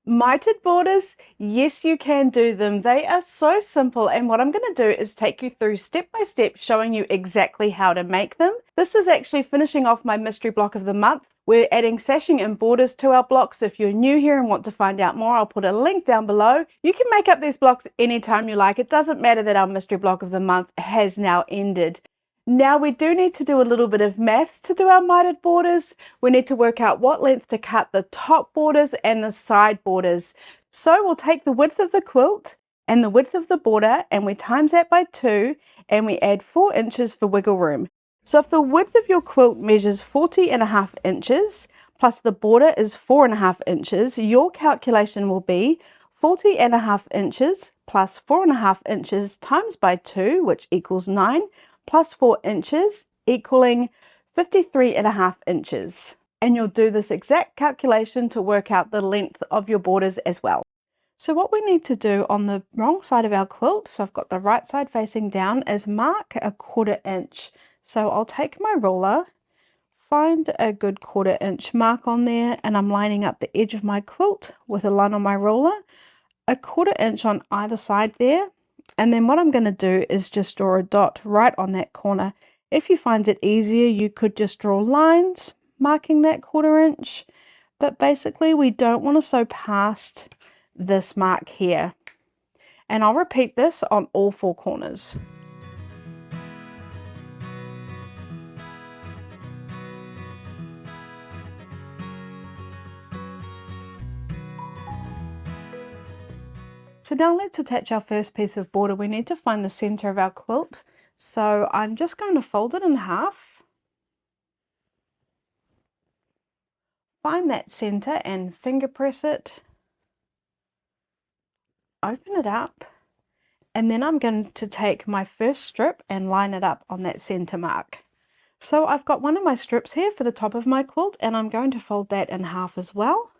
Mitered borders, yes, you can do them. They are so simple, and what I'm going to do is take you through step by step, showing you exactly how to make them. This is actually finishing off my mystery block of the month. We're adding sashing and borders to our blocks. If you're new here and want to find out more, I'll put a link down below. You can make up these blocks anytime you like. It doesn't matter that our mystery block of the month has now ended. Now we do need to do a little bit of maths to do our mitered borders. We need to work out what length to cut the top borders and the side borders. So we'll take the width of the quilt and the width of the border and we times that by 2 and we add 4 inches for wiggle room. So if the width of your quilt measures 40.5 inches plus the border is 4.5 inches, your calculation will be 40.5 inches plus 4.5 inches times by 2, which equals 9, plus 4 inches equaling 53.5 inches. And you'll do this exact calculation to work out the length of your borders as well. So what we need to do on the wrong side of our quilt, so I've got the right side facing down, is mark a 1/4 inch. So I'll take my ruler, find a good 1/4 inch mark on there, and I'm lining up the edge of my quilt with a line on my ruler, a 1/4 inch on either side there. And then what I'm going to do is just draw a dot right on that corner. If you find it easier, you could just draw lines marking that 1/4 inch. But basically, we don't want to sew past this mark here. And I'll repeat this on all 4 corners. So now let's attach our first piece of border. We need to find the center of our quilt. So I'm just going to fold it in half. Find that center and finger press it. Open it up. And then I'm going to take my first strip and line it up on that center mark. So I've got one of my strips here for the top of my quilt and I'm going to fold that in half as well.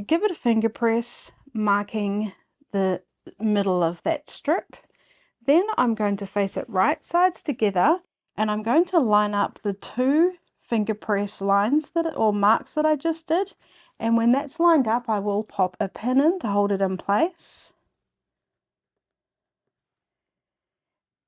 Give it a finger press, marking the middle of that strip. Then I'm going to face it right sides together and I'm going to line up the 2 finger press lines or marks that I just did. And when that's lined up, I will pop a pin in to hold it in place.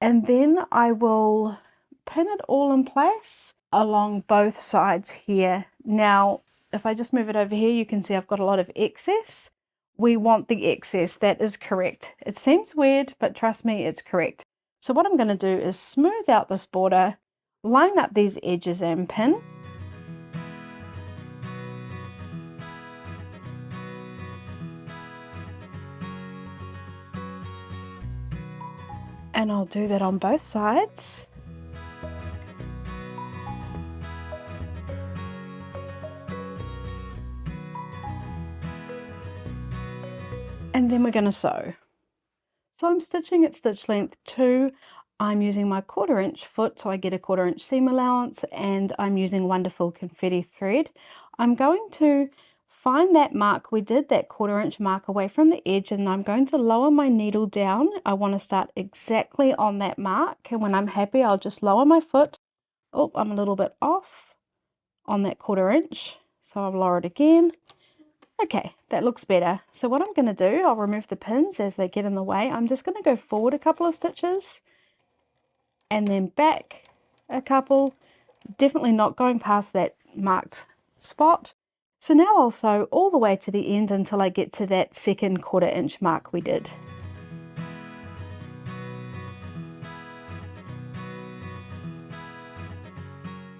And then I will pin it all in place along both sides here. Now, if I just move it over here, you can see I've got a lot of excess. We want the excess, that is correct. It seems weird, but trust me, it's correct. So what I'm going to do is smooth out this border, line up these edges and pin. And I'll do that on both sides. And then we're going to sew. So I'm stitching at stitch length 2. I'm using my 1/4 inch foot, so I get a 1/4 inch seam allowance, and I'm using Wonderful confetti thread. I'm going to find that mark we did, that 1/4 inch mark away from the edge, and I'm going to lower my needle down. I want to start exactly on that mark, and when I'm happy, I'll just lower my foot. Oh, I'm a little bit off on that 1/4 inch, so I'll lower it again. Okay, that looks better. So what I'm going to do, I'll remove the pins as they get in the way. I'm just going to go forward a couple of stitches and then back a couple, definitely not going past that marked spot. So now I'll sew all the way to the end until I get to that second 1/4 inch mark we did.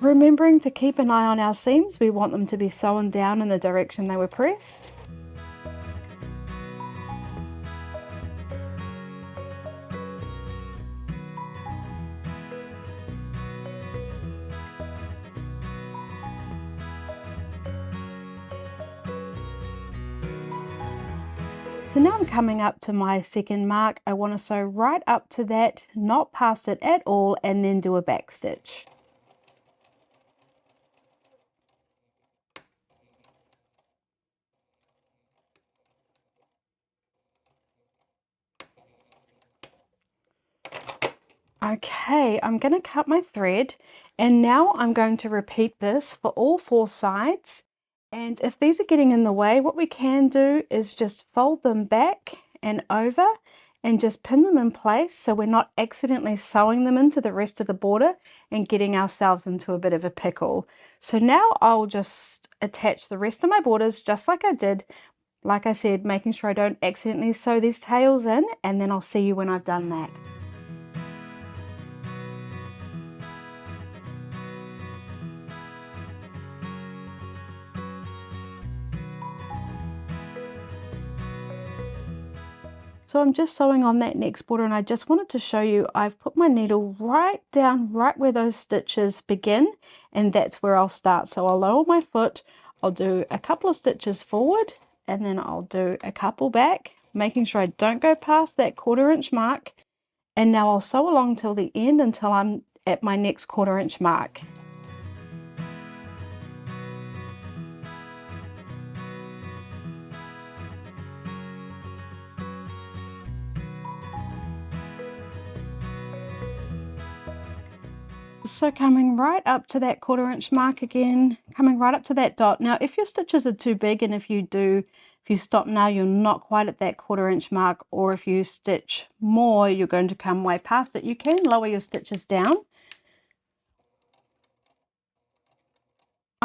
Remembering to keep an eye on our seams, we want them to be sewn down in the direction they were pressed. So now I'm coming up to my second mark. I want to sew right up to that, not past it at all, and then do a back stitch. Okay, I'm going to cut my thread, and now I'm going to repeat this for all 4 sides, And if these are getting in the way, what we can do is just fold them back and over and just pin them in place so we're not accidentally sewing them into the rest of the border and getting ourselves into a bit of a pickle. So now I'll just attach the rest of my borders just like I did. Like I said, making sure I don't accidentally sew these tails in, and then I'll see you when I've done that. So I'm just sewing on that next border, and I just wanted to show you I've put my needle right down right where those stitches begin, and that's where I'll start. So I'll lower my foot, I'll do a couple of stitches forward, and then I'll do a couple back, making sure I don't go past that 1/4 inch mark. And now I'll sew along till the end until I'm at my next 1/4 inch mark. So coming right up to that 1/4 inch mark again, coming right up to that dot. Now if your stitches are too big, and if you stop now, you're not quite at that 1/4 inch mark, or if you stitch more, you're going to come way past it, you can lower your stitches down.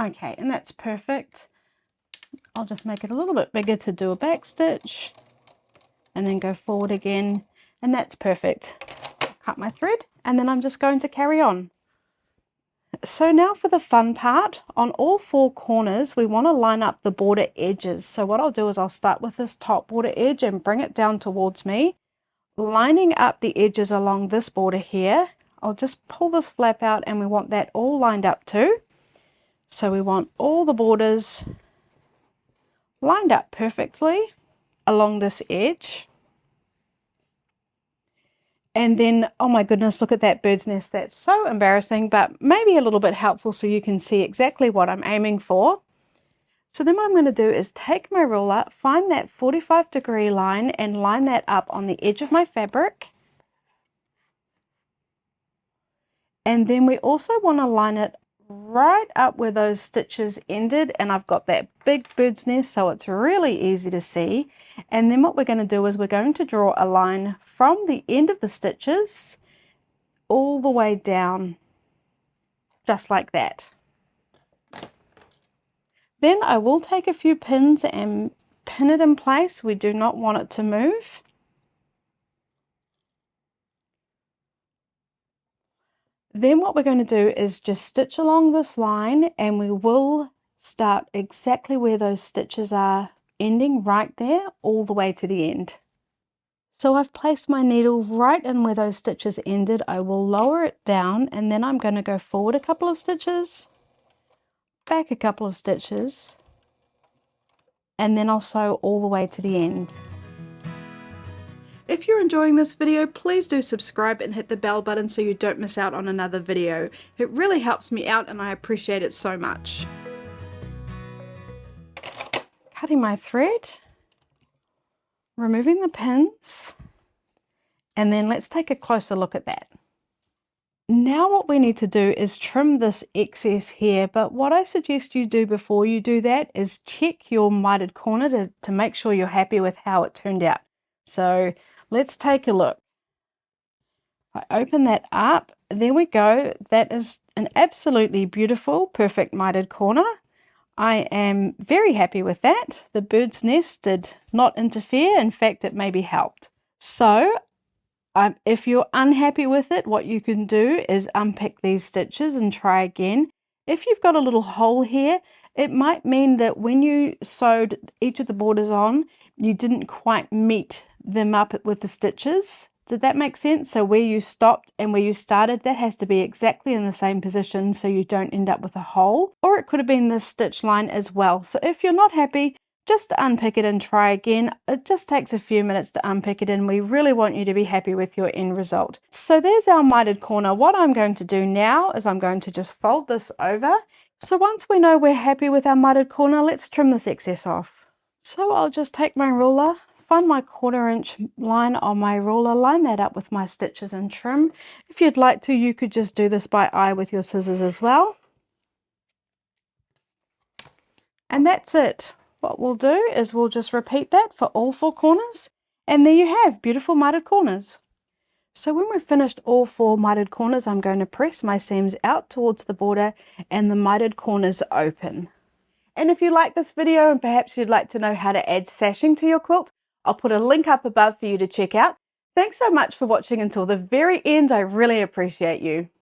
Okay, and that's perfect. I'll just make it a little bit bigger to do a back stitch and then go forward again, and that's perfect. Cut my thread, and then I'm just going to carry on. So now for the fun part, on all 4 corners we want to line up the border edges. So what I'll do is I'll start with this top border edge and bring it down towards me, lining up the edges along this border here. I'll just pull this flap out, and we want that all lined up too. So we want all the borders lined up perfectly along this edge. And then, oh my goodness, look at that bird's nest. That's so embarrassing, but maybe a little bit helpful so you can see exactly what I'm aiming for. So then what I'm going to do is take my ruler, find that 45-degree line, and line that up on the edge of my fabric. And then we also want to line it right up where those stitches ended, and I've got that big bird's nest so it's really easy to see. And then what we're going to do is we're going to draw a line from the end of the stitches all the way down, just like that. Then I will take a few pins and pin it in place. We do not want it to move. Then what we're going to do is just stitch along this line, and we will start exactly where those stitches are ending, right there, all the way to the end. So I've placed my needle right in where those stitches ended. I will lower it down, and then I'm going to go forward a couple of stitches, back a couple of stitches, and then I'll sew all the way to the end. If you're enjoying this video, please do subscribe and hit the bell button so you don't miss out on another video. It really helps me out, and I appreciate it so much. Cutting my thread, removing the pins, and then let's take a closer look at that. Now what we need to do is trim this excess here, but what I suggest you do before you do that is check your mitered corner to make sure you're happy with how it turned out. So let's take a look. I open that up, there we go. That is an absolutely beautiful, perfect mitered corner. I am very happy with that. The bird's nest did not interfere. In fact, it maybe helped. So if you're unhappy with it, what you can do is unpick these stitches and try again. If you've got a little hole here, it might mean that when you sewed each of the borders on, you didn't quite meet them up with the stitches. Did that make sense? So where you stopped and where you started, that has to be exactly in the same position so you don't end up with a hole. Or it could have been this stitch line as well. So if you're not happy, just unpick it and try again. It just takes a few minutes to unpick it, and we really want you to be happy with your end result. So there's our mitered corner. What I'm going to do now is I'm going to just fold this over. So once we know we're happy with our mitered corner, let's trim this excess off. So I'll just take my ruler, find my 1/4 inch line on my ruler, line that up with my stitches and trim. If you'd like to, you could just do this by eye with your scissors as well. And that's it. What we'll do is we'll just repeat that for all 4 corners, and there you have beautiful mitered corners. So when we've finished all 4 mitered corners, I'm going to press my seams out towards the border and the mitered corners open. And if you like this video and perhaps you'd like to know how to add sashing to your quilt, I'll put a link up above for you to check out. Thanks so much for watching until the very end. I really appreciate you.